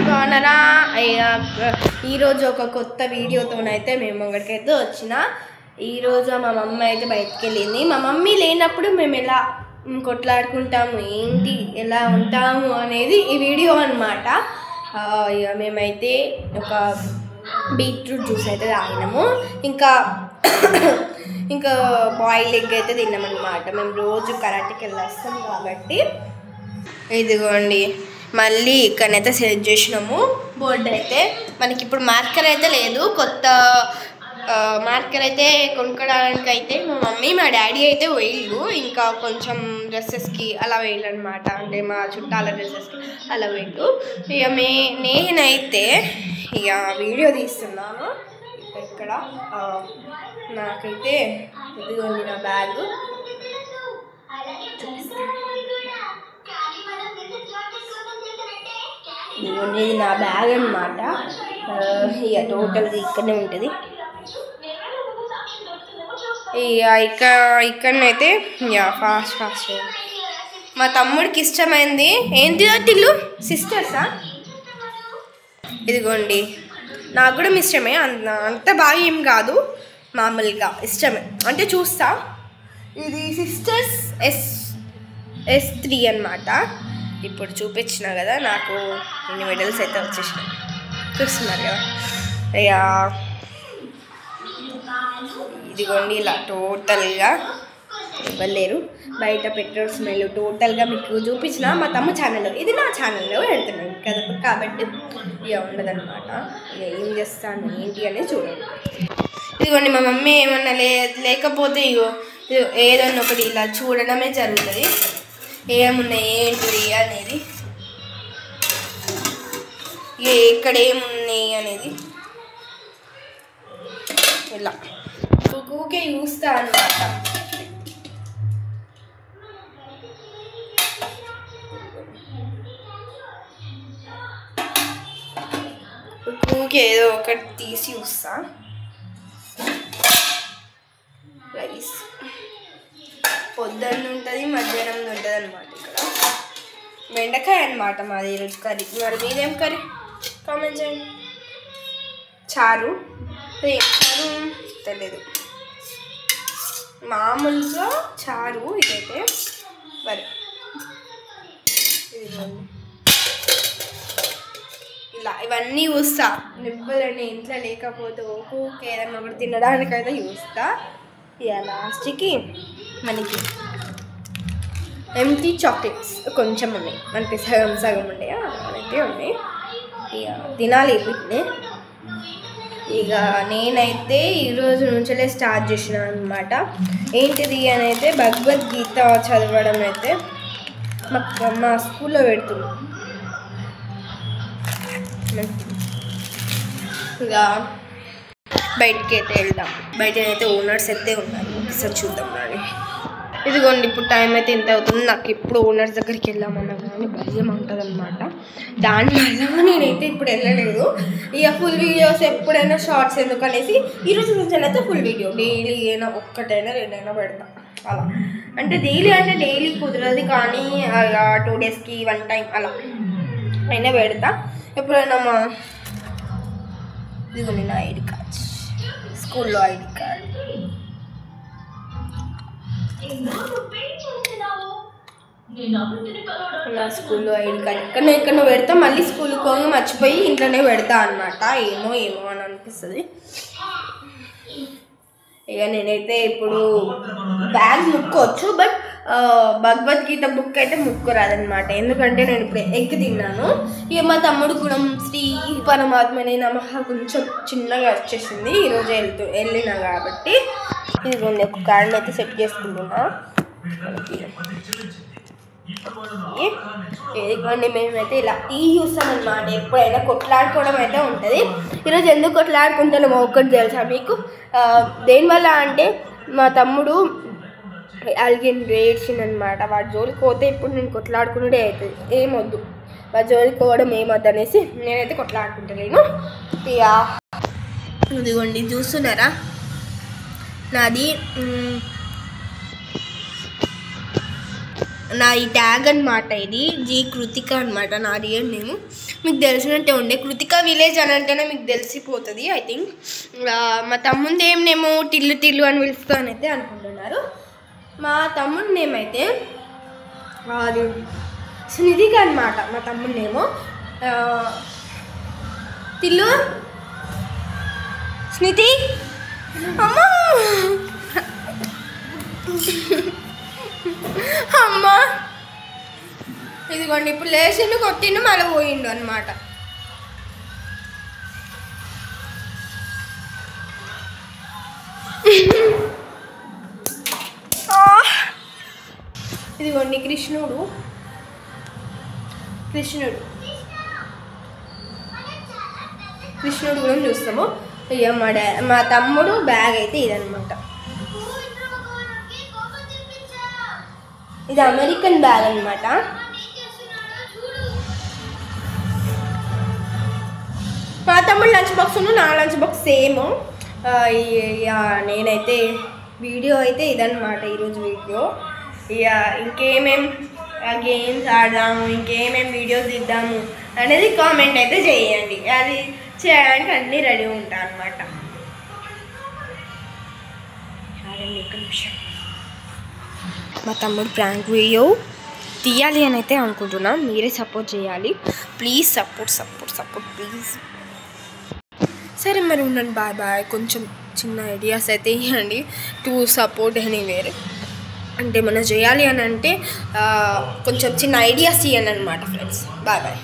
బాగున్నారా? ఈరోజు ఒక కొత్త వీడియోతోనైతే మేము ఒకటికైతే వచ్చిన. ఈరోజు మా మమ్మీ అయితే బయటికి వెళ్ళింది. మా మమ్మీ లేనప్పుడు మేము ఎలా కొట్లాడుకుంటాము, ఏంటి, ఎలా ఉంటాము అనేది ఈ వీడియో అన్నమాట. ఇక మేమైతే ఒక బీట్రూట్ జ్యూస్ అయితే తాగినాము, ఇంకా బాయిల్డ్ ఎగ్ అయితే తిన్నామన్నమాట. మేము రోజు కరాటేకి వెళ్ళొస్తాం కాబట్టి. ఇదిగోండి, మళ్ళీ ఇక్కడనైతే సెలెక్ట్ చేసినాము బోర్డు అయితే. మనకి ఇప్పుడు మార్కర్ అయితే లేదు, కొత్త మార్కర్ అయితే కొనుక్కోవడానికి అయితే మా మమ్మీ మా డాడీ అయితే వేయలు, ఇంకా కొంచెం డ్రెస్సెస్కి అలా వేయలు అనమాట. అంటే మా చుట్టాల డ్రెస్సెస్కి అలా వేయలు. ఇక నేనైతే ఇక వీడియో తీస్తున్నాను. ఇక్కడ నాకైతే ఇదిగోండి నా బ్యాగ్ ఇది నా బ్యాగ్ అన్నమాట. ఇక టోటల్గా ఇక్కడనే ఉంటుంది. ఇక్కడనైతే ఇక ఫాస్ట్ మా తమ్ముడికి ఇష్టమైంది ఏంటి తిల్లు సిస్టర్సా. ఇదిగోండి, నాకు కూడా ఇష్టమే, అంత బాగా ఏం కాదు, మామూలుగా ఇష్టమే, అంటే చూస్తా. ఇది సిస్టర్స్ S3 అన్నమాట. ఇప్పుడు చూపించిన కదా, నాకు ఇన్ని మెడల్స్ అయితే వచ్చేసినాయి, చూస్తున్నారు కదా. ఇదిగోండి, ఇలా టోటల్గా ఇవ్వలేరు, బయట పెట్రోల్ స్మెల్ టోటల్గా మీకు చూపించిన మా తమ్ము ఛానల్లో, ఇది నా ఛానల్లో పెడుతున్నాను కదా, కాబట్టి ఇక ఉండదన్నమాట. ఇక ఏం చేస్తాను ఏంటి అనేది చూడండి. ఇదిగోండి, మా మమ్మీ ఏమన్నా లేకపోతే ఇగో ఏదన్నా ఒకటి ఇలా చూడడమే జరుగుతుంది, ఏమున్నాయి ఏంటి అనేది, ఇక్కడ ఏమున్నాయి అనేది ఇలా ఊకే చూస్తా అన్నమాట. ఊకే ఏదో ఒకటి తీసి చూస్తా. రైస్ పొద్దున్న ఉంటుంది, మధ్యాహ్నం ఉంటుంది అన్నమాట. ఇక్కడ బెండకాయ అన్నమాట మాది ఈరోజు కర్రీ. మరి మీదేం కర్రీ కామెంట్ చేయండి. చారు తెలియదు, మామూలుగా చారు ఇదైతే. మరి ఇలా ఇవన్నీ చూస్తా, నిబ్బలని ఇంట్లో లేకపోతే ఊకే ఏదన్నా ఒకటి తినడానికైతే చూస్తా. ఇక లాస్ట్కి మనకి ఎంటీ చాక్లెట్స్ కొంచెం ఉన్నాయి, మనకి సగం ఉండే అయితే ఉన్నాయి. ఇక తినాలి వీటిని. ఇక నేనైతే ఈరోజు నుంచే స్టార్ట్ చేసిన అనమాట. ఏంటిది అని అయితే భగవద్గీత చదవడం అయితే మా స్కూల్లో పెడుతున్నాం. ఇక బయటికి అయితే వెళ్దాం. బయట అయితే ఓనర్స్ అయితే ఉన్నారు, ఒకసారి చూద్దాం మరి. ఇదిగోండి, ఇప్పుడు టైం అయితే ఎంత అవుతుంది. నాకు ఇప్పుడు ఓనర్స్ దగ్గరికి వెళ్ళామన్నా కానీ భయం ఉంటుంది అనమాట. దానివల్ల నేనైతే ఇప్పుడు వెళ్ళలేదు. ఇక ఫుల్ వీడియోస్ ఎప్పుడైనా షార్ట్స్ ఎందుకు అనేసి ఈరోజు నుంచి అయితే ఫుల్ వీడియో డైలీ అయినా ఒక్కటైనా రెండైనా పెడతా. అలా అంటే డైలీ కుదరదు, కానీ 2 డేస్కి 1 టైం అలా అయినా పెడతా. ఎప్పుడైనా ఇదిగోండి నా ఐడి కార్డ్, స్కూల్లో ఐడి కార్డ్. నా స్కూల్లో ఐడి కార్డ్ ఎక్కడో పెడతా, మళ్ళీ స్కూల్కి పోయి మర్చిపోయి ఇంట్లోనే పెడతా అనమాట. ఏమో అని అనిపిస్తుంది. ఇక నేనైతే ఇప్పుడు బ్యాగ్ ముక్కోవచ్చు, బట్ భగవద్గీత బుక్ అయితే ముక్కురాదనమాట. ఎందుకంటే నేను ఇప్పుడు ఎగ్ తిన్నాను. ఇక మా తమ్ముడు కూడా శ్రీ పరమాత్మనే నమః కొంచెం చిన్నగా వచ్చేసింది ఈరోజు వెళ్ళినా కాబట్టి. ఇదిగోండి, ఒక కార్డుని అయితే సెట్ చేసుకుంటున్నా. ఇదిగోండి, మేమైతే ఇలా చూస్తామన్నమాట. ఎప్పుడైనా కొట్లాడుకోవడం అయితే ఉంటుంది. ఈరోజు ఎందుకు కొట్లాడుకుంటానో ఒక్కటి తెలుసా మీకు? దేనివల్ల అంటే మా తమ్ముడు అలిగిండు, ఏడ్చిందనమాట. వాడి జోలికి పోతే ఇప్పుడు నేను కొట్లాడుకునే అవుతుంది. ఏమొద్దు, వాడి జోలికి పోవడం ఏమొద్దు అనేసి నేనైతే కొట్లాడుకుంటలేను. ఇక ఇదిగోండి, చూస్తున్నారా నాది నా ఈ ట్యాగ్ అనమాట. ఇది జీ కృతిక అనమాట నా రియల్ నేమ్. మీకు తెలిసినట్టే ఉండే కృతిక విలేజ్ అని అంటేనే మీకు తెలిసిపోతుంది. ఐ థింక్ మా తమ్ముంది ఏం నేమో టిల్లు టిల్లు అని పిలుస్తానైతే అనుకుంటున్నారు. మా తమ్ముడి నేమ్ అయితే అది స్నిధిక అనమాట. మా తమ్ముడి నేమో టిల్లు స్నిధి అమ్మా అమ్మా ఇదిగోండి ఇప్పుడు లేచిండు కొట్టిండు మళ్ళీ పోయిండు అనమాట. ఇదిగోండి కృష్ణుడు కూడా చూస్తాము. ఇక మా తమ్ముడు బ్యాగ్ అయితే ఇదనమాట. ఇది అమెరికన్ బ్యాగ్ అనమాట. మా తమ్ముడు లంచ్ బాక్స్ నా లంచ్ బాక్స్ సేమ్. నేనైతే వీడియో అయితే ఇదనమాట ఈరోజు వీడియో. ఇక ఇంకేమేం గేమ్స్ ఆడదాము, ఇంకేమేం వీడియోస్ ఇద్దాము అనేది కామెంట్ అయితే చేయండి. అది చేయడానికి అన్నీ రెడీ ఉంటాను అనమాట. మా తమ్ముడు ప్రాంక్ వీడియో తీయాలి అని అయితే అనుకుంటున్నాం. మీరే సపోర్ట్ చేయాలి ప్లీజ్. Support please. సరే మరి ఉండండి. బాయ్. కొంచెం చిన్న ఐడియాస్ అయితే ఇవ్వండి టు సపోర్ట్ ఎనీవేర్. అంటే మనం చేయాలి అని అంటే కొంచెం చిన్న ఐడియాస్ ఇవ్వండి అనమాట ఫ్రెండ్స్. బాయ్.